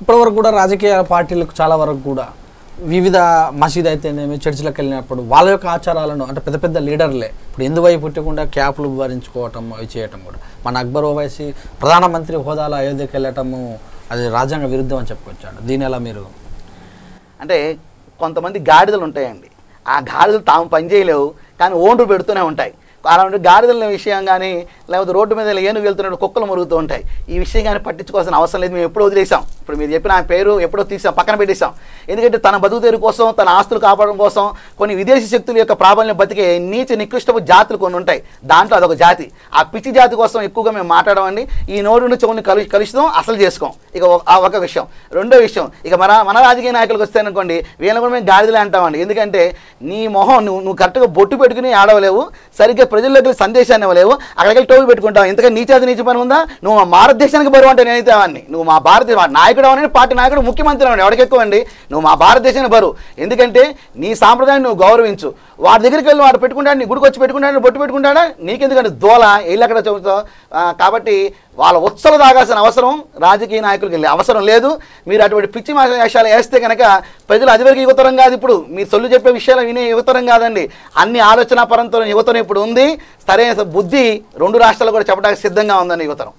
ఇప్పటివరకు కూడా రాజకీయ పార్టీలకు చాలా వరకు కూడా వివిధ మసీద్ అయితేనేమి చర్చిలకు వెళ్ళినప్పుడు వాళ్ళ యొక్క ఆచారాలను అంటే పెద్ద పెద్ద లీడర్లే ఇప్పుడు ఎందువైపు పుట్టకుండా క్యాప్లు భరించుకోవటం అవి చేయటం కూడా మన అక్బర్ ఓవైసీ ప్రధానమంత్రి హోదాలో అయోధ్యకి వెళ్ళటము అది రాజ్యాంగ విరుద్ధం అని చెప్పుకొచ్చాడు. దీని ఎలా మీరు అంటే కొంతమంది గాడిదలు ఉంటాయండి, ఆ గాడిదలు తాము పనిచేయలేవు కానీ ఓండ్రు పెడుతూనే ఉంటాయి. అలాంటి గాడిదల విషయం కానీ లేకపోతే రోడ్డు మీద ఏనుగు వెళ్తున్నట్టు కుక్కలు మురుగుతూ ఉంటాయి. ఈ విషయం కానీ పట్టించుకోవాల్సిన అవసరం లేదు. మేము ఎప్పుడో వదిలేసాం. ఇప్పుడు మీరు చెప్పిన ఆ పేరు ఎప్పుడో తీసాం, పక్కన పెట్టేసాం. ఎందుకంటే తన బతుకు తెరు కోసం, తన ఆస్తులు కాపాడడం కోసం కొన్ని విదేశీ శక్తుల యొక్క ప్రాబల్యం బతికే నీచ నికృష్టపు జాతులు కొన్ని ఉంటాయి. దాంట్లో అదొక జాతి. ఆ పిచ్చి జాతి కోసం ఎక్కువగా మేము మాట్లాడమండి. ఈ నోరుని చెవుని కలుస్తాం, అసలు చేసుకోం. ఇక ఒక విషయం. రెండో విషయం, ఇక మన రాజకీయ నాయకులకు వస్తాయనుకోండి, వీళ్ళని కూడా మేము గాడిదలే అంటామండి. ఎందుకంటే నీ మొహం నువ్వు కరెక్ట్గా బొట్టు పెట్టుకుని ఆడవలేవు, సరిగ్గా ప్రజల్లోకి సందేశాన్ని ఇవ్వలేవు, అక్కడికి టోపీ పెట్టుకుంటావు. ఇంతగా నీచాది నీచ పని ఉందా? నువ్వు మా భారతదేశానికి బరువు అంటే నేనైతే అవన్నీ. నువ్వు మా భారతదేశ నాయకుడు అవని, పార్టీ నాయకుడు, ముఖ్యమంత్రి అవని, ఎవరికి ఎక్కువ అండి? నువ్వు మా భారతదేశానికి బరువు. ఎందుకంటే నీ సాంప్రదాయాన్ని నువ్వు గౌరవించు. వాడి దగ్గరికి వెళ్ళి వాడు పెట్టుకుంటాడు, నీ గుడికి వచ్చి పెట్టుకుంటాడు, బొట్టు పెట్టుకుంటాడా? నీకెందుకంటే దోల ఇల్లు అక్కడ చెబుతావు. కాబట్టి వాళ్ళ ఉత్సలు తాగాల్సిన అవసరం రాజకీయ నాయకులకు వెళ్ళి అవసరం లేదు. మీరు అటువంటి పిచ్చి వేషాలు వేస్తే కనుక ప్రజలు అదివరకు యువతరం కాదు, ఇప్పుడు మీరు సొల్లు చెప్పే విషయాలు వినే యువతరం కాదండి. అన్ని ఆలోచన పరంతో యువతరం ఇప్పుడు ఉంది. సరైన బుద్ధి రెండు రాష్ట్రాలు కూడా చెప్పడానికి సిద్ధంగా ఉందండి యువతరం.